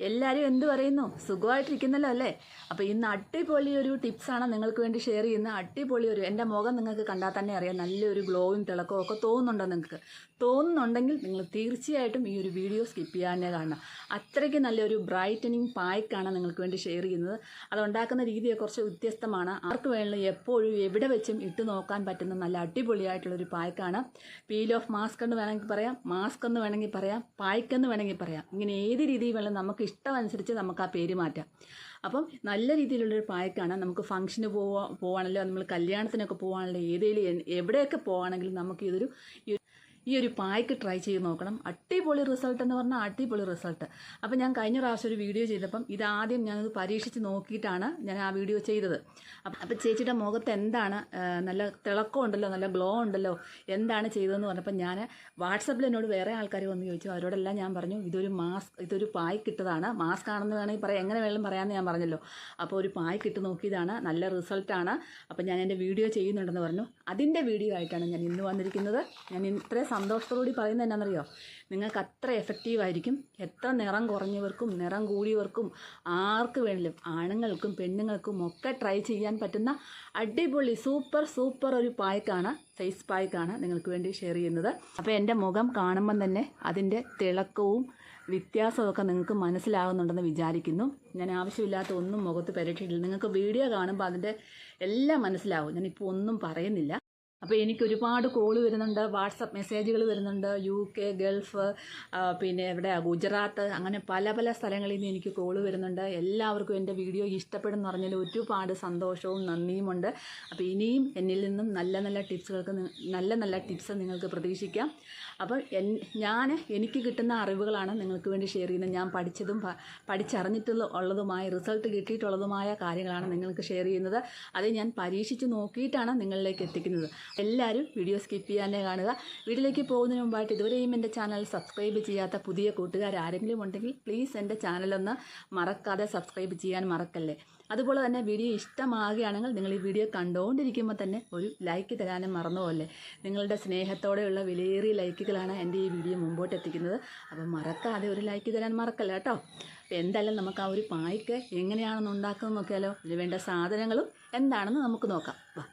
എല്ലാവരും എന്ത് പറയുന്നു? സുഖമായിട്ടിരിക്കുന്നല്ലോ അല്ലേ? അപ്പോൾ ഇന്ന് അടിപൊളി ഒരു ടിപ്സാണ് നിങ്ങൾക്ക് വേണ്ടി ഷെയർ ചെയ്യുന്ന. അടിപൊളി ഒരു, എൻ്റെ മുഖം നിങ്ങൾക്ക് കണ്ടാൽ തന്നെ അറിയാം, നല്ലൊരു ഗ്ലോയും തിളക്കവും ഒക്കെ തോന്നുന്നുണ്ടോ? നിങ്ങൾക്ക് തോന്നുന്നുണ്ടെങ്കിൽ നിങ്ങൾ തീർച്ചയായിട്ടും ഈ ഒരു വീഡിയോ സ്കിപ്പ് ചെയ്യാനേ കാണണം. അത്രയ്ക്ക് നല്ലൊരു ബ്രൈറ്റനിങ് പായ്ക്കാണ് നിങ്ങൾക്ക് വേണ്ടി ഷെയർ ചെയ്യുന്നത്. അത് ഉണ്ടാക്കുന്ന രീതിയെ കുറച്ച് വ്യത്യസ്തമാണ്. ആർക്ക് വേണമെങ്കിലും എപ്പോഴും എവിടെ വെച്ചും ഇട്ട് നോക്കാൻ പറ്റുന്ന നല്ല അടിപൊളിയായിട്ടുള്ളൊരു പായ്ക്കാണ്. പീൽ ഓഫ് മാസ്ക് എന്ന് വേണമെങ്കിൽ പറയാം, മാസ്ക് എന്ന് വേണമെങ്കിൽ പറയാം, പായ്ക്കെന്ന് വേണമെങ്കിൽ പറയാം. ഇങ്ങനെ ഏത് രീതിയിൽ വേണമെങ്കിലും നമുക്ക് ഇഷ്ടമനുസരിച്ച് നമുക്ക് ആ പേര് മാറ്റാം. അപ്പം നല്ല രീതിയിലുള്ളൊരു പായ്ക്കാണ്. നമുക്ക് ഫംഗ്ഷന് പോവാണല്ലോ, നമ്മൾ കല്യാണത്തിനൊക്കെ പോവാണല്ലോ, ഏതെങ്കിലും എവിടെയൊക്കെ പോവുകയാണെങ്കിലും നമുക്ക് ഈ ഒരു പായ്ക്ക് ട്രൈ ചെയ്ത് നോക്കണം. അടിപൊളി റിസൾട്ട് എന്ന് പറഞ്ഞാൽ അടിപൊളി റിസൾട്ട്. അപ്പോൾ ഞാൻ കഴിഞ്ഞ പ്രാവശ്യം ഒരു വീഡിയോ ചെയ്തപ്പം ഇതാദ്യം ഞാനത് പരീക്ഷിച്ച് നോക്കിയിട്ടാണ് ഞാൻ ആ വീഡിയോ ചെയ്തത്. അപ്പോൾ ചേച്ചിയുടെ മുഖത്ത് എന്താണ് നല്ല തിളക്കം ഉണ്ടല്ലോ, നല്ല ഗ്ലോ ഉണ്ടല്ലോ, എന്താണ് ചെയ്തതെന്ന് പറഞ്ഞപ്പോൾ ഞാൻ വാട്സപ്പിൽ എന്നോട് വേറെ ആൾക്കാർ വന്ന് ചോദിച്ചു. അവരോടെല്ലാം ഞാൻ പറഞ്ഞു ഇതൊരു പായ്ക്ക് ഇട്ടതാണ്, മാസ്ക് ആണെന്ന് വേണമെങ്കിൽ പറയാം, എങ്ങനെ വേണമെങ്കിലും പറയാമെന്ന് ഞാൻ പറഞ്ഞല്ലോ. അപ്പോൾ ഒരു പായ്ക്ക് ഇട്ട് നോക്കിയതാണ്, നല്ല റിസൾട്ടാണ്. അപ്പോൾ ഞാൻ എൻ്റെ വീഡിയോ ചെയ്യുന്നുണ്ടെന്ന് പറഞ്ഞു. അതിൻ്റെ വീഡിയോ ആയിട്ടാണ് ഞാൻ ഇന്ന് വന്നിരിക്കുന്നത്. ഞാൻ ഇത്രയും സന്തോഷത്തോടുകൂടി പറയുന്നത് എന്നാണെന്നറിയോ? നിങ്ങൾക്ക് അത്ര എഫക്റ്റീവായിരിക്കും. എത്ര നിറം കുറഞ്ഞവർക്കും നിറം കൂടിയവർക്കും ആർക്ക് വേണമെങ്കിലും, ആണുങ്ങൾക്കും പെണ്ണുങ്ങൾക്കും ഒക്കെ ട്രൈ ചെയ്യാൻ പറ്റുന്ന അടിപൊളി സൂപ്പർ ഒരു പായ്ക്കാണ്, ഫേസ് പായ്ക്കാണ് നിങ്ങൾക്ക് വേണ്ടി ഷെയർ ചെയ്യുന്നത്. അപ്പോൾ എൻ്റെ മുഖം കാണുമ്പം തന്നെ അതിൻ്റെ തിളക്കവും വ്യത്യാസമൊക്കെ നിങ്ങൾക്ക് മനസ്സിലാകുന്നുണ്ടെന്ന് വിചാരിക്കുന്നു. ഞാൻ ആവശ്യമില്ലാത്ത ഒന്നും മുഖത്ത് പരീക്ഷിച്ചിട്ടില്ല. നിങ്ങൾക്ക് വീഡിയോ കാണുമ്പോൾ അതിൻ്റെ എല്ലാം മനസ്സിലാവും. ഞാനിപ്പോൾ ഒന്നും പറയുന്നില്ല. അപ്പോൾ എനിക്ക് ഒരുപാട് കോള് വരുന്നുണ്ട്, വാട്സപ്പ് മെസ്സേജുകൾ വരുന്നുണ്ട്. UK, ഗൾഫ്, പിന്നെ എവിടെ, ഗുജറാത്ത്, അങ്ങനെ പല സ്ഥലങ്ങളിൽ നിന്ന് എനിക്ക് കോള് വരുന്നുണ്ട്. എല്ലാവർക്കും എൻ്റെ വീഡിയോ ഇഷ്ടപ്പെടുമെന്ന് പറഞ്ഞാൽ ഒരുപാട് സന്തോഷവും നന്ദിയുമുണ്ട്. അപ്പോൾ ഇനിയും എന്നിൽ നിന്നും നല്ല ടിപ്സ് നിങ്ങൾക്ക് പ്രതീക്ഷിക്കാം. അപ്പോൾ എനിക്ക് കിട്ടുന്ന അറിവുകളാണ് നിങ്ങൾക്ക് വേണ്ടി ഷെയർ ചെയ്യുന്നത്. ഞാൻ പഠിച്ചതും പഠിച്ചറിഞ്ഞിട്ടുള്ളതുമായ റിസൾട്ട് കിട്ടിയിട്ടുള്ളതുമായ കാര്യങ്ങളാണ് നിങ്ങൾക്ക് ഷെയർ ചെയ്യുന്നത്. അത് ഞാൻ പരീക്ഷിച്ച് നോക്കിയിട്ടാണ് നിങ്ങളിലേക്ക് എത്തിക്കുന്നത്. എല്ലാവരും വീഡിയോ സ്കിപ്പ് ചെയ്യാനേ കാണുക. വീഡിയോയിലേക്ക് പോകുന്നതിന് മുമ്പായിട്ട് ഇതുവരെയും എൻ്റെ ചാനൽ സബ്സ്ക്രൈബ് ചെയ്യാത്ത പുതിയ കൂട്ടുകാർ ആരെങ്കിലും ഉണ്ടെങ്കിൽ പ്ലീസ് എൻ്റെ ചാനലൊന്ന് മറക്കാതെ സബ്സ്ക്രൈബ് ചെയ്യാൻ മറക്കല്ലേ. അതുപോലെ തന്നെ വീഡിയോ ഇഷ്ടമാകുകയാണെങ്കിൽ നിങ്ങൾ ഈ വീഡിയോ കണ്ടുകൊണ്ടിരിക്കുമ്പോൾ തന്നെ ഒരു ലൈക്ക് തരാനും മറന്നുപോലെ. നിങ്ങളുടെ സ്നേഹത്തോടെയുള്ള വിലയേറിയ ലൈക്കുകളാണ് എൻ്റെ ഈ വീഡിയോ മുമ്പോട്ട് എത്തിക്കുന്നത്. അപ്പം മറക്കാതെ ഒരു ലൈക്ക് തരാൻ മറക്കല്ല കേട്ടോ. അപ്പോൾ എന്തായാലും നമുക്ക് ആ ഒരു പായ്ക്ക് എങ്ങനെയാണെന്ന് ഉണ്ടാക്കുന്നത് നോക്കിയാലോ. ഇതിന് വേണ്ട സാധനങ്ങളും എന്താണെന്ന് നമുക്ക് നോക്കാം. വാ.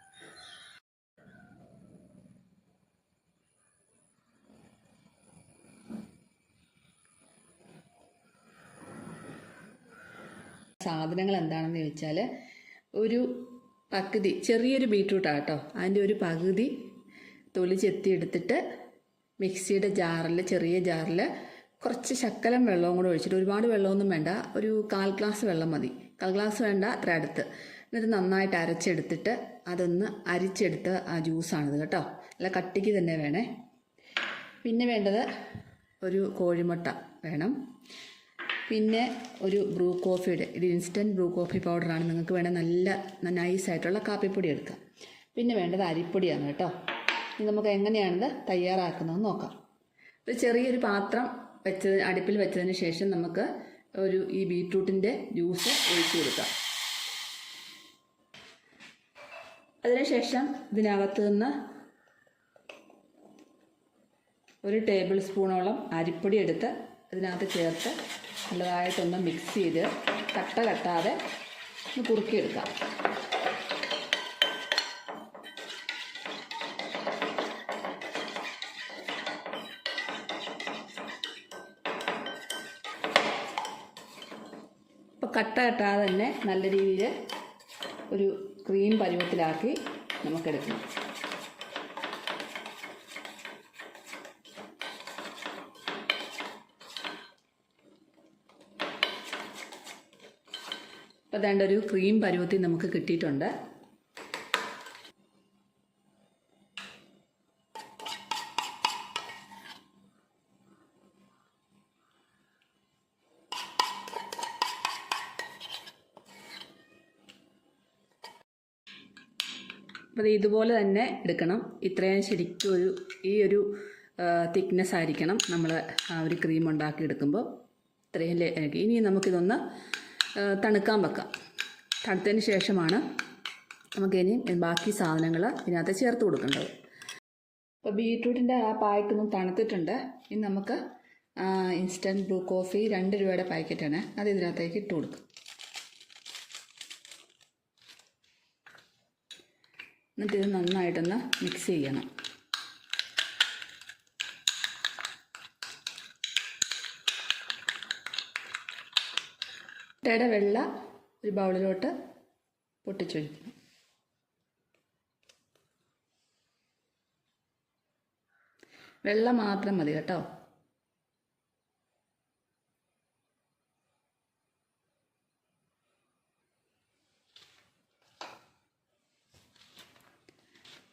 സാധനങ്ങൾ എന്താണെന്ന് ചോദിച്ചാൽ, ഒരു പകുതി ചെറിയൊരു ബീറ്റ്റൂട്ടാണ് കേട്ടോ, അതിൻ്റെ ഒരു പകുതി തൊലി ചെത്തിയെടുത്തിട്ട് മിക്സിയുടെ ചെറിയ ജാറിൽ കുറച്ച് ശക്കലം വെള്ളവും കൂടെ ഒഴിച്ചിട്ട്, ഒരുപാട് വെള്ളമൊന്നും വേണ്ട, ഒരു 1/4 ഗ്ലാസ് വെള്ളം മതി. 1/4 ഗ്ലാസ് വേണ്ട, അത്ര അടുത്ത്. എന്നിട്ട് നന്നായിട്ട് അരച്ചെടുത്തിട്ട് അതൊന്ന് അരിച്ചെടുത്ത ആ ജ്യൂസാണിത് കേട്ടോ. അല്ല കട്ടിക്ക് തന്നെ വേണേ. പിന്നെ വേണ്ടത് ഒരു കോഴിമുട്ട വേണം. പിന്നെ ഒരു ബ്രൂ കോഫിയുടെ, ഇത് ഇൻസ്റ്റൻറ്റ് ബ്രൂ കോഫി പൗഡറാണ്. നിങ്ങൾക്ക് വേണേൽ നല്ല നൈസായിട്ടുള്ള കാപ്പിപ്പൊടി എടുക്കാം. പിന്നെ വേണ്ടത് അരിപ്പൊടിയാണ് കേട്ടോ. ഇത് നമുക്ക് എങ്ങനെയാണിത് തയ്യാറാക്കുന്നതെന്ന് നോക്കാം. ഒരു ചെറിയൊരു പാത്രം അടുപ്പിൽ വെച്ചതിന് ശേഷം നമുക്ക് ഈ ബീറ്റ്റൂട്ടിൻ്റെ ജ്യൂസ് ഒഴിച്ചു കൊടുക്കാം. അതിനുശേഷം ഇതിനകത്ത് നിന്ന് ഒരു ടേബിൾ സ്പൂണോളം അരിപ്പൊടി എടുത്ത് ഇതിനകത്ത് ചേർത്ത് നല്ലതായിട്ടൊന്ന് മിക്സ് ചെയ്ത് കട്ട കട്ടാതെ ഒന്ന് കുറുക്കിയെടുക്കാം. ഇപ്പോൾ കട്ട കട്ടാതെ തന്നെ നല്ല രീതിയിൽ ഒരു ക്രീം പരുവത്തിലാക്കി നമുക്കെടുക്കണം. അപ്പോൾ അതേണ്ട ഒരു ക്രീം പരുവത്തിൽ നമുക്ക് കിട്ടിയിട്ടുണ്ട്. അപ്പോൾ ഇതുപോലെ തന്നെ എടുക്കണം. ഇത്രയും ശരിക്കും ഈ ഒരു തിക്നെസ് ആയിരിക്കണം നമ്മൾ ആ ഒരു ക്രീം ഉണ്ടാക്കിയെടുക്കുമ്പോൾ. ഇത്രയും ഇനി നമുക്കിതൊന്ന് തണുക്കാൻ വെക്കാം. തണുത്തതിന് ശേഷമാണ് നമുക്കിനി ബാക്കി സാധനങ്ങൾ ഇതിനകത്ത് ചേർത്ത് കൊടുക്കേണ്ടത്. അപ്പോൾ ബീറ്റ്റൂട്ടിൻ്റെ ആ പായ്ക്കൊന്നും തണുത്തിട്ടുണ്ട്. ഇനി നമുക്ക് ഇൻസ്റ്റൻറ്റ് ബ്രൂ കോഫി 2 രൂപയുടെ പാക്കറ്റാണ്. അത് ഇതിനകത്തേക്ക് ഇട്ട് കൊടുക്കും. എന്നിട്ട് ഇത് നന്നായിട്ടൊന്ന് മിക്സ് ചെയ്യണം. മുട്ടയുടെ വെള്ള ഒരു ബൗളിലോട്ട് പൊട്ടിച്ചൊഴിക്കണം. വെള്ളം മാത്രം മതി കേട്ടോ.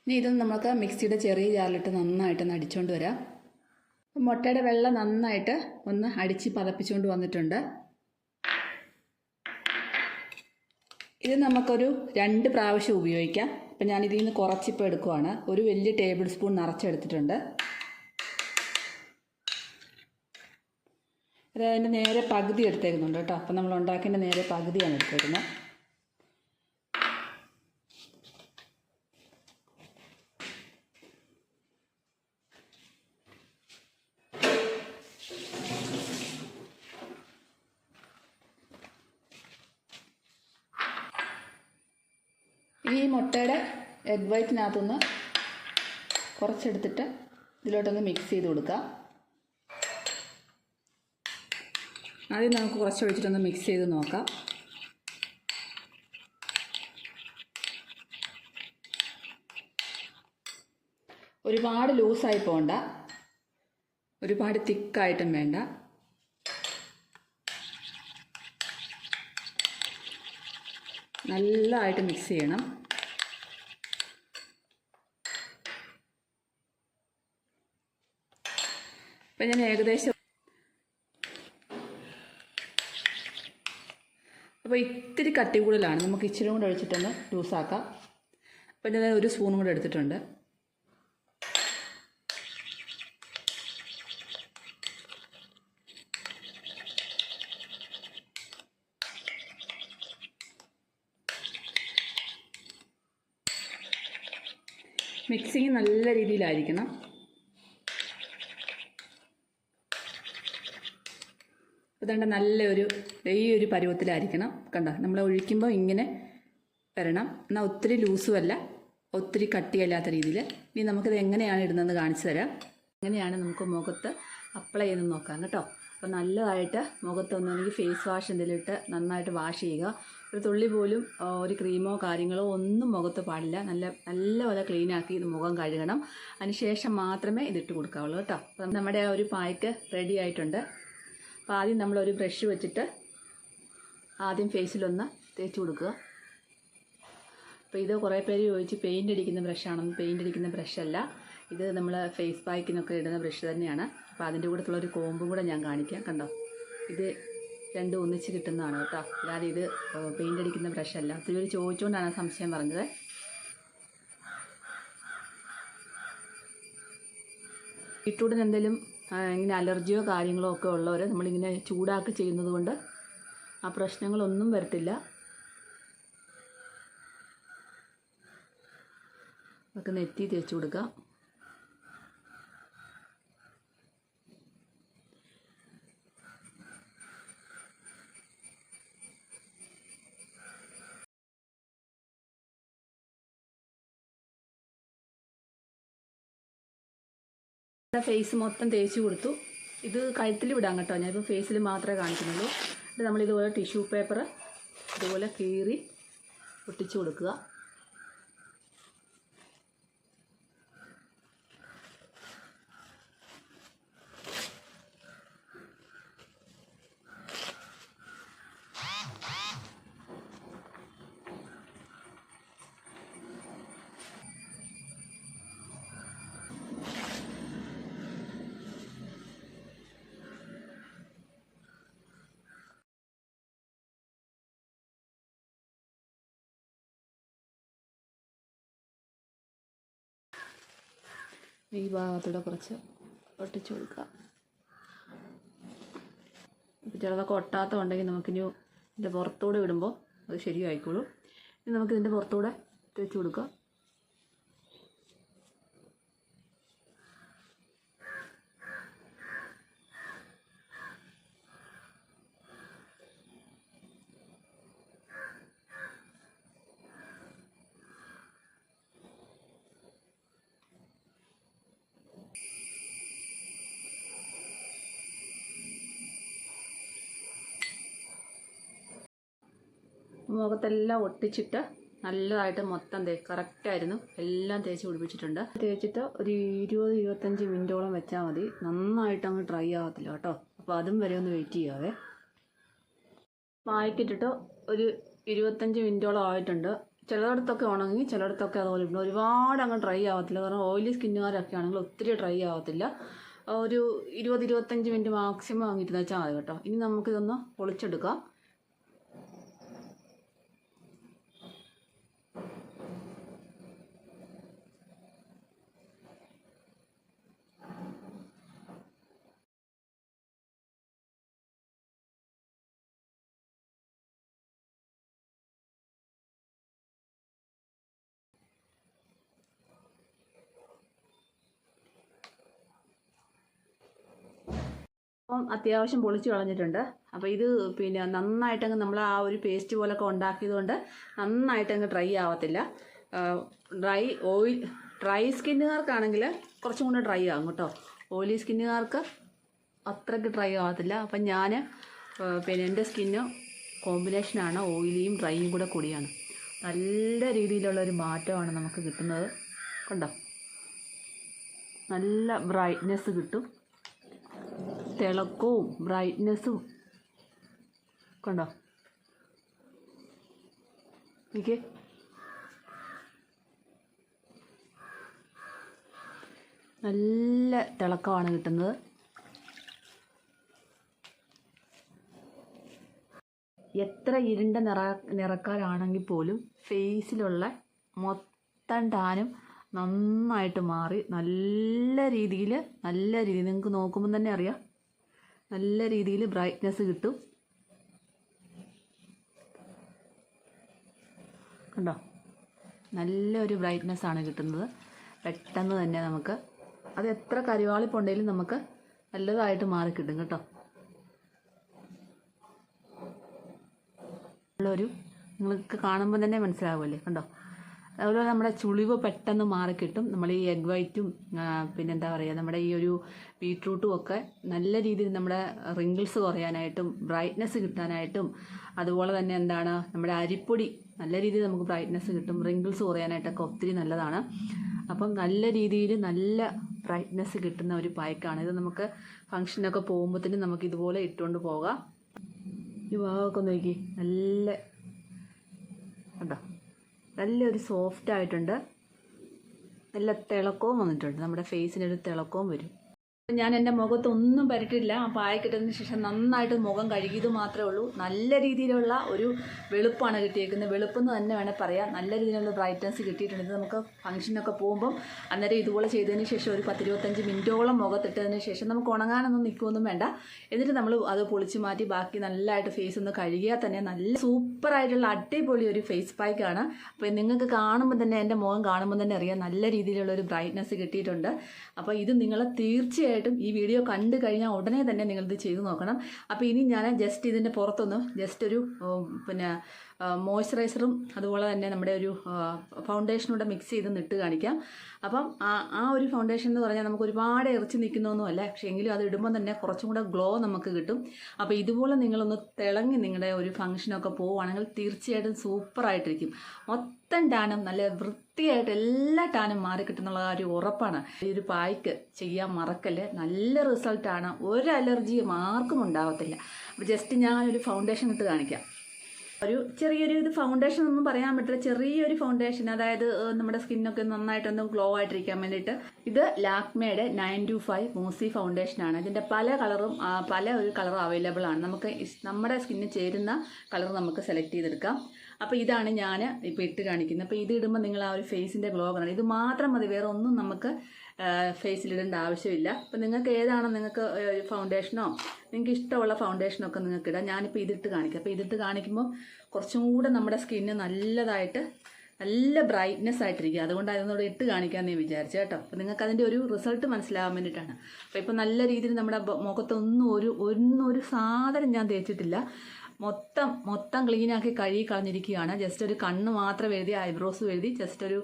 ഇനി ഇതൊന്ന് നമുക്ക് മിക്സിയുടെ ചെറിയ ജാറിലിട്ട് നന്നായിട്ടൊന്ന് അടിച്ചുകൊണ്ട് വരാം. മുട്ടയുടെ വെള്ളം നന്നായിട്ട് ഒന്ന് അടിച്ച് പതപ്പിച്ചുകൊണ്ട് വന്നിട്ടുണ്ട്. ഇത് നമുക്കൊരു 2 പ്രാവശ്യം ഉപയോഗിക്കാം. അപ്പം ഞാനിതിൽ നിന്ന് കുറച്ചിപ്പോൾ എടുക്കുവാണ്. ഒരു വലിയ ടേബിൾ സ്പൂൺ നിറച്ചെടുത്തിട്ടുണ്ട്. അതിൻ്റെ നേരെ പകുതി എടുത്തേക്കുന്നുണ്ട് കേട്ടോ. അപ്പം നമ്മൾ ഉണ്ടാക്കേണ്ട നേരെ പകുതിയാണ് എടുത്തേക്കുന്നത്. ഈ മുട്ടയുടെ എഗ് വൈറ്റിനകത്തുനിന്ന് കുറച്ചെടുത്തിട്ട് ഇതിലോട്ടൊന്ന് മിക്സ് ചെയ്ത് കൊടുക്കാം. ആദ്യം നമുക്ക് കുറച്ച് ഒഴിച്ചിട്ടൊന്ന് മിക്സ് ചെയ്ത് നോക്കാം. ഒരുപാട് ലൂസായി പോകണ്ട, ഒരുപാട് തിക്കായിട്ടും വേണ്ട. നല്ലതായിട്ട് മിക്സ് ചെയ്യണം. അപ്പം ഞാൻ ഏകദേശം അപ്പോൾ ഇത്തിരി കട്ടി കൂടുതലാണ്. നമുക്ക് ഇച്ചിരി കൂടെ ഒഴിച്ചിട്ടൊന്ന് ലൂസാക്കാം. അപ്പം ഞാൻ 1 സ്പൂൺ കൂടെ എടുത്തിട്ടുണ്ട്. മിക്സിങ് നല്ല രീതിയിലായിരിക്കണം. അതുകൊണ്ട് നല്ലൊരു ഈ ഒരു പരുവത്തിലായിരിക്കണം. കണ്ടോ, നമ്മൾ ഒഴിക്കുമ്പോൾ ഇങ്ങനെ വരണം. എന്നാൽ ഒത്തിരി ലൂസുമല്ല, ഒത്തിരി കട്ടിയല്ലാത്ത രീതിയിൽ. ഇനി നമുക്കിത് എങ്ങനെയാണ് ഇടുന്നതെന്ന് കാണിച്ചു തരാം. എങ്ങനെയാണ് നമുക്ക് മുഖത്ത് അപ്ലൈ ചെയ്ത് നോക്കാം കേട്ടോ. അപ്പോൾ നല്ലതായിട്ട് മുഖത്തൊന്നെങ്കിൽ ഫേസ് വാഷ് എന്തെങ്കിലും ഇട്ട് നന്നായിട്ട് വാഷ് ചെയ്യുക. ഒരു തുള്ളി പോലും ഒരു ക്രീമോ കാര്യങ്ങളോ ഒന്നും മുഖത്ത് പാടില്ല. നല്ലപോലെ ക്ലീനാക്കി ഇത് മുഖം കഴുകണം. അതിനുശേഷം മാത്രമേ ഇതിട്ട് കൊടുക്കാവുള്ളൂ കേട്ടോ. അപ്പം നമ്മുടെ ആ ഒരു പായ്ക്ക് റെഡി ആയിട്ടുണ്ട്. അപ്പോൾ ആദ്യം നമ്മളൊരു ബ്രഷ് വെച്ചിട്ട് ആദ്യം ഫേസിലൊന്ന് തേച്ച് കൊടുക്കുക. അപ്പോൾ ഇത് കുറേ പേര് ചോദിച്ച് പെയിൻ്റ് അടിക്കുന്ന ബ്രഷാണെന്ന്. പെയിൻ്റ് അടിക്കുന്ന ബ്രഷല്ല, ഇത് നമ്മൾ ഫേസ് പാക്കിനൊക്കെ ഇടുന്ന ബ്രഷ് തന്നെയാണ്. അപ്പോൾ അതിൻ്റെ കൂട്ടത്തിലുള്ളൊരു കോമ്പും കൂടെ ഞാൻ കാണിക്കാം. കണ്ടോ, ഇത് 2 ഒന്നിച്ച് കിട്ടുന്നതാണ് കേട്ടോ. അല്ലാതെ ഇത് പെയിൻ്റ് അടിക്കുന്ന ബ്രഷല്ല. ഒത്തിരി പേര് ചോദിച്ചുകൊണ്ടാണ് സംശയം പറഞ്ഞത്. ബീട്രൂട്ടിന് എന്തെങ്കിലും ഇങ്ങനെ അലർജിയോ കാര്യങ്ങളോ ഒക്കെ ഉള്ളവർ നമ്മളിങ്ങനെ ചൂടാക്കി ചെയ്യുന്നത് കൊണ്ട് ആ പ്രശ്നങ്ങളൊന്നും വരത്തില്ല. ഒക്കെ നെറ്റി തേച്ച് കൊടുക്കാം. ഫേസ് മൊത്തം തേച്ച് കൊടുത്തു. ഇത് കഴുത്തിൽ വിടാം കേട്ടോ. ഞാനിപ്പോൾ ഫേസിൽ മാത്രമേ കാണിക്കുന്നുള്ളൂ. ഇത് നമ്മളിതുപോലെ ടിഷ്യൂ പേപ്പർ ഇതുപോലെ കീറി ഒട്ടിച്ച് കൊടുക്കുക. ഈ ഭാഗത്തൂടെ കുറച്ച് ഒട്ടിച്ചു കൊടുക്കുക. ഇപ്പോൾ ചിലതൊക്കെ ഒട്ടാത്ത ഉണ്ടെങ്കിൽ നമുക്കിനി ഇതിൻ്റെ പുറത്തൂടെ ഇടുമ്പോൾ അത് ശരിയായിക്കോളും. ഇനി നമുക്കിതിൻ്റെ പുറത്തൂടെ തേച്ച് കൊടുക്കാം. മുഖത്തെല്ലാം ഒട്ടിച്ചിട്ട് നല്ലതായിട്ട് മൊത്തം കറക്റ്റായിരുന്നു എല്ലാം തേച്ച് പിടിപ്പിച്ചിട്ടുണ്ട്. തേച്ചിട്ട് ഒരു 20-25 മിനിറ്റോളം വെച്ചാൽ മതി. നന്നായിട്ട് അങ്ങ് ഡ്രൈ ആകത്തില്ല കേട്ടോ. അപ്പോൾ അതും വരെ ഒന്ന് വെയിറ്റ് ചെയ്യാവേ. പായ്ക്കിട്ടിട്ട് ഒരു 25 മിനിറ്റോളം ആയിട്ടുണ്ട്. ചിലയിടത്തൊക്കെ ഉണങ്ങി, ചിലയിടത്തൊക്കെ അതുപോലെ ഉണ്ട്. ഒരുപാട് അങ്ങ് ഡ്രൈ ആകത്തില്ല. കാരണം ഓയിലി സ്കിന്നുകാരൊക്കെ ആണെങ്കിൽ ഒത്തിരി ഡ്രൈ ആകത്തില്ല. ഒരു 20-25 മിനിറ്റ് മാക്സിമം വാങ്ങിയിട്ട് വെച്ചാൽ മതി കേട്ടോ. ഇനി നമുക്കിതൊന്ന് പൊളിച്ചെടുക്കാം. അപ്പം അത്യാവശ്യം പൊളിച്ച് കളഞ്ഞിട്ടുണ്ട്. അപ്പോൾ ഇത് പിന്നെ നന്നായിട്ടങ്ങ് നമ്മൾ ആ ഒരു പേസ്റ്റ് പോലൊക്കെ ഉണ്ടാക്കിയതുകൊണ്ട് നന്നായിട്ടങ്ങ് ഡ്രൈ ആവത്തില്ല. ഡ്രൈ സ്കിന്നുകാർക്കാണെങ്കിൽ കുറച്ചും കൂടെ ഡ്രൈ ആകും കേട്ടോ. ഓയിലി സ്കിന്നുകാർക്ക് അത്രയ്ക്ക് ഡ്രൈ ആവത്തില്ല. അപ്പം ഞാൻ പിന്നെ എൻ്റെ സ്കിന്ന് കോമ്പിനേഷനാണ്, ഓയിലിയും ഡ്രൈയും കൂടെ കൂടിയാണ്. നല്ല രീതിയിലുള്ളൊരു മാറ്റമാണ് നമുക്ക് കിട്ടുന്നത്. കണ്ടോ, നല്ല ബ്രൈറ്റ്നെസ് കിട്ടും, തിളക്കവും ബ്രൈറ്റ്നെസ്സും കണ്ടോ. എനിക്ക് നല്ല തിളക്കമാണ് കിട്ടുന്നത്. എത്ര ഇരുണ്ട നിറക്കാരാണെങ്കിൽ പോലും ഫേസിലുള്ള മൊത്തം ടാനും നന്നായിട്ട് മാറി നല്ല രീതിയിൽ നിങ്ങൾക്ക് നോക്കുമ്പോൾ തന്നെ അറിയാം, നല്ല രീതിയിൽ ബ്രൈറ്റ്നെസ് കിട്ടും. കണ്ടോ, നല്ലൊരു ബ്രൈറ്റ്നെസ്സാണ് കിട്ടുന്നത്. പെട്ടെന്ന് തന്നെ നമുക്ക് അത് എത്ര കരിവാളിപ്പുണ്ടെങ്കിലും നമുക്ക് നല്ലതായിട്ട് മാറി കിട്ടും കേട്ടോ. ഉള്ളൊരു നിങ്ങൾക്ക് കാണുമ്പോൾ തന്നെ മനസ്സിലാവുമല്ലേ, കണ്ടോ. അതുപോലെ നമ്മുടെ ചുളിവ് പെട്ടെന്ന് മാറിക്കിട്ടും. നമ്മൾ ഈ എഗ് വൈറ്റും പിന്നെന്താ പറയുക, നമ്മുടെ ഈ ഒരു ബീട്രൂട്ടും ഒക്കെ നല്ല രീതിയിൽ നമ്മുടെ റിങ്കിൾസ് കുറയാനായിട്ടും ബ്രൈറ്റ്നെസ് കിട്ടാനായിട്ടും, അതുപോലെ തന്നെ എന്താണ് നമ്മുടെ അരിപ്പൊടി നല്ല രീതിയിൽ നമുക്ക് ബ്രൈറ്റ്നെസ് കിട്ടും, റിങ്കിൾസ് കുറയാനായിട്ടൊക്കെ ഒത്തിരി നല്ലതാണ്. അപ്പം നല്ല രീതിയിൽ നല്ല ബ്രൈറ്റ്നെസ് കിട്ടുന്ന ഒരു പായ്ക്കാണ് ഇത്. നമുക്ക് ഫങ്ഷനൊക്കെ പോകുമ്പോഴത്തേനും നമുക്ക് ഇതുപോലെ ഇട്ടുകൊണ്ട് പോകാം. ഈ ഭാഗമൊക്കെ നോക്കി, നല്ല കണ്ടോ, നല്ലൊരു സോഫ്റ്റ് ആയിട്ടുണ്ട്, നല്ല തിളക്കവും വന്നിട്ടുണ്ട്. നമ്മുടെ ഫേസിനൊരു തിളക്കവും വരും. ഞാൻ എൻ്റെ മുഖത്തൊന്നും പരട്ടില്ല. ആ പായ്ക്കിട്ടതിന് ശേഷം നന്നായിട്ട് മുഖം കഴുകിയത് മാത്രമേ ഉള്ളൂ. നല്ല രീതിയിലുള്ള ഒരു വെളുപ്പാണ് കിട്ടിയേക്കുന്നത്. വെളുപ്പെന്ന് തന്നെ വേണേൽ പറയാം. നല്ല രീതിയിലുള്ള ബ്രൈറ്റ്നസ് കിട്ടിയിട്ടുണ്ട്. ഇത് നമുക്ക് ഫംഗ്ഷനൊക്കെ പോകുമ്പം അന്നേരം ഇതുപോലെ ചെയ്തതിന് ശേഷം ഒരു 10-25 മിനിറ്റോളം മുഖത്തിട്ടതിന് ശേഷം നമുക്ക് ഉണങ്ങാനൊന്നും നിൽക്കുകയൊന്നും വേണ്ട. എന്നിട്ട് നമ്മൾ അത് പൊളിച്ച് മാറ്റി ബാക്കി നല്ലതായിട്ട് ഫേസ് ഒന്ന് കഴുകിയാൽ തന്നെ നല്ല സൂപ്പറായിട്ടുള്ള അടിപൊളി ഒരു ഫേസ് പായ്ക്കാണ്. അപ്പോൾ നിങ്ങൾക്ക് കാണുമ്പോൾ തന്നെ, എൻ്റെ മുഖം കാണുമ്പോൾ തന്നെ അറിയാം നല്ല രീതിയിലുള്ള ഒരു ബ്രൈറ്റ്നസ് കിട്ടിയിട്ടുണ്ട്. അപ്പോൾ ഇത് നിങ്ങൾ തീർച്ചയായിട്ടും ഈ വീഡിയോ കണ്ടു കഴിഞ്ഞാൽ ഉടനെ തന്നെ നിങ്ങളിത് ചെയ്ത് നോക്കണം. അപ്പോൾ ഇനി ഞാൻ ജസ്റ്റ് ഇതിൻ്റെ പുറത്തൊന്ന് ജസ്റ്റ് ഒരു പിന്നെ മോയ്സ്ചറൈസറും അതുപോലെ തന്നെ നമ്മുടെ ഒരു ഫൗണ്ടേഷനൂടെ മിക്സ് ചെയ്ത് ഇട്ട് കാണിക്കാം. അപ്പം ആ ഒരു ഫൗണ്ടേഷൻ എന്ന് പറഞ്ഞാൽ നമുക്ക് ഒരുപാട് ഇറച്ചി നിൽക്കുന്നൊന്നുമല്ല, പക്ഷേ എങ്കിലും അത് ഇടുമ്പോൾ തന്നെ കുറച്ചും കൂടെ ഗ്ലോ നമുക്ക് കിട്ടും. അപ്പോൾ ഇതുപോലെ നിങ്ങളൊന്ന് തിളങ്ങി നിങ്ങളുടെ ഒരു ഫംഗ്ഷനൊക്കെ പോവുകയാണെങ്കിൽ തീർച്ചയായിട്ടും സൂപ്പറായിട്ടിരിക്കും. മൊത്തം ടാനും നല്ല വൃത്തിയായിട്ട് എല്ലാ ടാനും മാറി കിട്ടുന്നുള്ള ഒരു ഉറപ്പാണ്. ഈ ഒരു പായ്ക്ക് ചെയ്യാൻ മറക്കല്ലേ, നല്ല റിസൾട്ടാണ്. ഒരു അലർജിയും ആർക്കും ഉണ്ടാകത്തില്ല. അപ്പോൾ ജസ്റ്റ് ഞാനൊരു ഫൗണ്ടേഷൻ ഇട്ട് കാണിക്കാം. ഒരു ചെറിയൊരു ഇത് ഫൗണ്ടേഷൻ ഒന്നും പറയാൻ പറ്റില്ല, ചെറിയൊരു ഫൗണ്ടേഷൻ, അതായത് നമ്മുടെ സ്കിന്നൊക്കെ നന്നായിട്ടൊന്ന് ഗ്ലോ ആയിട്ടിരിക്കാൻ വേണ്ടിയിട്ട്. ഇത് ലാക്മേയുടെ 925 മൂസി ഫൗണ്ടേഷനാണ്. ഇതിൻ്റെ പല ഒരു കളറും അവൈലബിൾ ആണ്. നമുക്ക് നമ്മുടെ സ്കിന്നിന് ചേരുന്ന കളർ നമുക്ക് സെലക്ട് ചെയ്തെടുക്കാം. അപ്പോൾ ഇതാണ് ഞാൻ ഇപ്പോൾ ഇട്ട് കാണിക്കുന്നത്. അപ്പോൾ ഇത് ഇടുമ്പോൾ നിങ്ങൾ ആ ഒരു ഫേസിൻ്റെ ഗ്ലോ കാണണം. ഇത് മാത്രം മതി, വേറെ ഒന്നും നമുക്ക് ഫേസിലിടേണ്ട ആവശ്യമില്ല. അപ്പോൾ നിങ്ങൾക്ക് ഏതാണോ, നിങ്ങൾക്ക് ഫൗണ്ടേഷനോ നിങ്ങൾക്ക് ഇഷ്ടമുള്ള ഫൗണ്ടേഷനൊക്കെ നിങ്ങൾക്ക് ഇടാം. ഞാനിപ്പോൾ ഇതിട്ട് കാണിക്കാം. അപ്പോൾ ഇതിട്ട് കാണിക്കുമ്പോൾ കുറച്ചും കൂടെ നമ്മുടെ സ്കിന്ന് നല്ലതായിട്ട് നല്ല ബ്രൈറ്റ്നെസ് ആയിട്ടിരിക്കുക. അതുകൊണ്ട് അതിനോട് ഇട്ട് കാണിക്കാമെന്ന് വിചാരിച്ചു കേട്ടോ. അപ്പോൾ നിങ്ങൾക്ക് അതിൻ്റെ ഒരു റിസൾട്ട് മനസ്സിലാവാൻ വേണ്ടിയിട്ടാണ്. അപ്പോൾ ഇപ്പോൾ നല്ല രീതിയിൽ നമ്മുടെ മുഖത്തൊന്നും ഒരു സാധനം ഞാൻ തേച്ചിട്ടില്ല. മൊത്തം ക്ലീനാക്കി കഴുകി കളഞ്ഞിരിക്കുകയാണ്. ജസ്റ്റ് ഒരു കണ്ണ് മാത്രം എഴുതി, ഐബ്രോസും എഴുതി, ജസ്റ്റ് ഒരു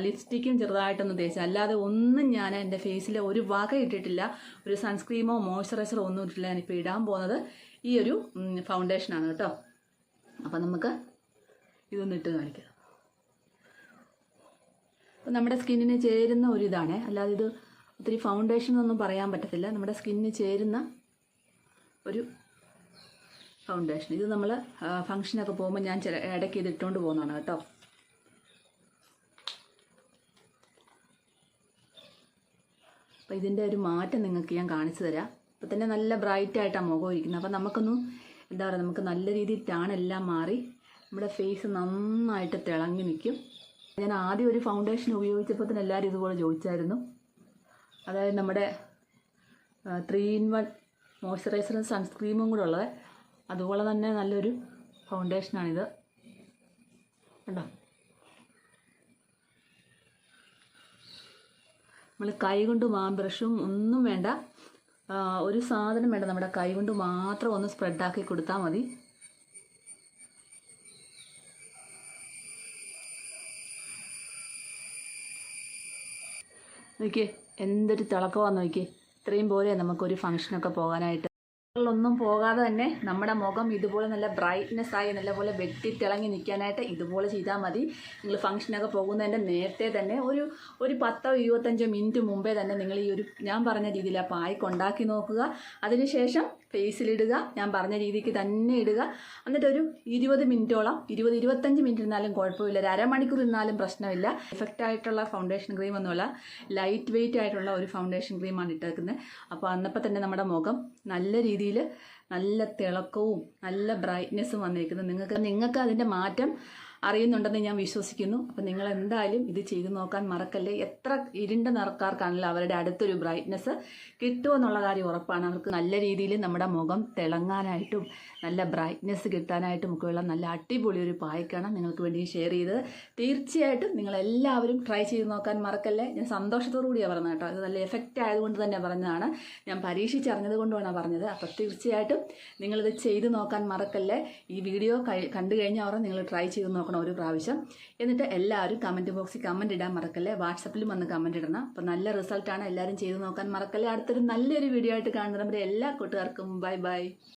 ലിപ്സ്റ്റിക്കും ചെറുതായിട്ടൊന്ന് തേച്ച്, അല്ലാതെ ഒന്നും ഞാൻ എൻ്റെ ഫേസിൽ ഒരു വക ഇട്ടിട്ടില്ല. ഒരു സൺസ്ക്രീമോ മോയ്സ്ചറൈസറോ ഒന്നും ഇട്ടില്ല. ഞാനിപ്പോൾ ഇടാൻ പോകുന്നത് ഈ ഒരു ഫൗണ്ടേഷനാണ് കേട്ടോ. അപ്പോൾ നമുക്ക് ഇതൊന്ന് ഇട്ട് കാണിക്കാം. അപ്പം നമ്മുടെ സ്കിന്നിന് ചേരുന്ന ഒരു ഇതാണ്, അല്ലാതെ ഇത് ഒത്തിരി ഫൗണ്ടേഷൻ എന്നൊന്നും പറയാൻ പറ്റത്തില്ല. നമ്മുടെ സ്കിന്നിന് ചേരുന്ന ഒരു ഫൗണ്ടേഷൻ. ഇത് നമ്മൾ ഫംഗ്ഷനൊക്കെ പോകുമ്പോൾ ഞാൻ ഇടയ്ക്ക് ഇത് ഇട്ടുകൊണ്ട് പോകുന്നതാണ് കേട്ടോ. അപ്പോൾ ഇതിൻ്റെ ഒരു മാറ്റം നിങ്ങൾക്ക് ഞാൻ കാണിച്ചു തരാം. അപ്പോൾ തന്നെ നല്ല ബ്രൈറ്റായിട്ടാണ് മുഖം ഇരിക്കുന്നത്. അപ്പോൾ നമുക്കൊന്നും എന്താ പറയുക, നമുക്ക് നല്ല രീതിയിൽ ടാണെല്ലാം മാറി നമ്മുടെ ഫേസ് നന്നായിട്ട് തിളങ്ങി നിൽക്കും. ഞാൻ ആദ്യം ഒരു ഫൗണ്ടേഷൻ ഉപയോഗിച്ചപ്പോൾ തന്നെ എല്ലാവരും ഇതുപോലെ ചോദിച്ചായിരുന്നു. അതായത് നമ്മുടെ 3-in-1 മോയ്സ്ചറൈസറും സൺസ്ക്രീമും കൂടെ ഉള്ളത്. അതുപോലെ തന്നെ നല്ലൊരു ഫൗണ്ടേഷനാണിത് കണ്ടോ. നമ്മൾ കൈ കൊണ്ട് ബ്രഷും ഒന്നും വേണ്ട, ഒരു സാധനം വേണ്ട, നമ്മുടെ കൈ കൊണ്ട് മാത്രം ഒന്ന് സ്പ്രെഡാക്കി കൊടുത്താൽ മതി. നോക്കിയേ എന്തൊരു തിളക്കമാണെന്ന് നോക്കിയേ. ഇത്രയും പോലെ നമുക്കൊരു ഫംഗ്ഷനൊക്കെ പോകാനായിട്ട്. ഒന്നും പോകാതെ തന്നെ നമ്മുടെ മുഖം ഇതുപോലെ നല്ല ബ്രൈറ്റ്നെസ്സായി നല്ലപോലെ വെട്ടി തിളങ്ങി നിൽക്കാനായിട്ട് ഇതുപോലെ ചെയ്താൽ മതി. നിങ്ങൾ ഫംഗ്ഷനൊക്കെ പോകുന്നതിൻ്റെ നേരത്തെ തന്നെ ഒരു 10-25 മിനിറ്റ് മുമ്പേ തന്നെ നിങ്ങൾ ഈ ഒരു ഞാൻ പറഞ്ഞ രീതിയിൽ ആ പായ്ക്ക് ഉണ്ടാക്കി നോക്കുക. അതിനുശേഷം ഫേസിലിടുക, ഞാൻ പറഞ്ഞ രീതിക്ക് തന്നെ ഇടുക. എന്നിട്ടൊരു 20 മിനിറ്റോളം 20-25 മിനിറ്റ് ഇരുന്നാലും കുഴപ്പമില്ല, ഒരു അരമണിക്കൂർ ഇരുന്നാലും പ്രശ്നമില്ല. എഫക്റ്റ് ആയിട്ടുള്ള ഫൗണ്ടേഷൻ ക്രീം ഒന്നുമല്ല, ലൈറ്റ് വെയിറ്റ് ആയിട്ടുള്ള ഒരു ഫൗണ്ടേഷൻ ക്രീമാണ് ഇട്ടേക്കുന്നത്. അപ്പോൾ അന്നപ്പോൾ തന്നെ നമ്മുടെ മുഖം നല്ല രീതിയിൽ നല്ല തിളക്കവും നല്ല ബ്രൈറ്റ്നെസ്സും വന്നിരിക്കുന്നത്. നിങ്ങൾക്ക് അതിൻ്റെ മാറ്റം അറിയുന്നുണ്ടെന്ന് ഞാൻ വിശ്വസിക്കുന്നു. അപ്പം നിങ്ങൾ എന്തായാലും ഇത് ചെയ്തു നോക്കാൻ മറക്കല്ലേ. എത്ര ഇരുണ്ട നിറക്കാർക്കാണെങ്കിലും അവരുടെ അടുത്തൊരു ബ്രൈറ്റ്നെസ് കിട്ടുമെന്നുള്ള കാര്യം ഉറപ്പാണ്. അവർക്ക് നല്ല രീതിയിൽ നമ്മുടെ മുഖം തിളങ്ങാനായിട്ടും നല്ല ബ്രൈറ്റ്നെസ് കിട്ടാനായിട്ടും ഒക്കെയുള്ള നല്ല അടിപൊളി ഒരു പായ്ക്കാണ് നിങ്ങൾക്ക് വേണ്ടി ഷെയർ ചെയ്തത്. തീർച്ചയായിട്ടും നിങ്ങളെല്ലാവരും ട്രൈ ചെയ്ത് നോക്കാൻ മറക്കല്ലേ. ഞാൻ സന്തോഷത്തോടു കൂടിയാണ് പറഞ്ഞത് കേട്ടോ. ഇത് നല്ല എഫക്റ്റ് ആയതുകൊണ്ട് തന്നെ പറഞ്ഞതാണ്, ഞാൻ പരീക്ഷിച്ചറിഞ്ഞത് കൊണ്ടുമാണ് പറഞ്ഞത്. അപ്പോൾ തീർച്ചയായിട്ടും നിങ്ങളിത് ചെയ്ത് നോക്കാൻ മറക്കല്ലേ. ഈ വീഡിയോ കണ്ടു കഴിഞ്ഞാൽ നിങ്ങൾ ട്രൈ ചെയ്ത് നോക്കണം ഒരു പ്രാവശ്യം. എന്നിട്ട് എല്ലാവരും കമൻറ്റ് ബോക്സിൽ കമൻറ്റ് ഇടാൻ മറക്കല്ലേ. വാട്സപ്പിലും വന്ന് കമൻറ്റ് ഇടണം. അപ്പോൾ നല്ല റിസൾട്ടാണ്, എല്ലാവരും ചെയ്ത് നോക്കാൻ മറക്കല്ലേ. അടുത്തൊരു നല്ലൊരു വീഡിയോ ആയിട്ട് കാണുന്നവരെ എല്ലാ കൂട്ടുകാർക്കും ബൈ ബൈ.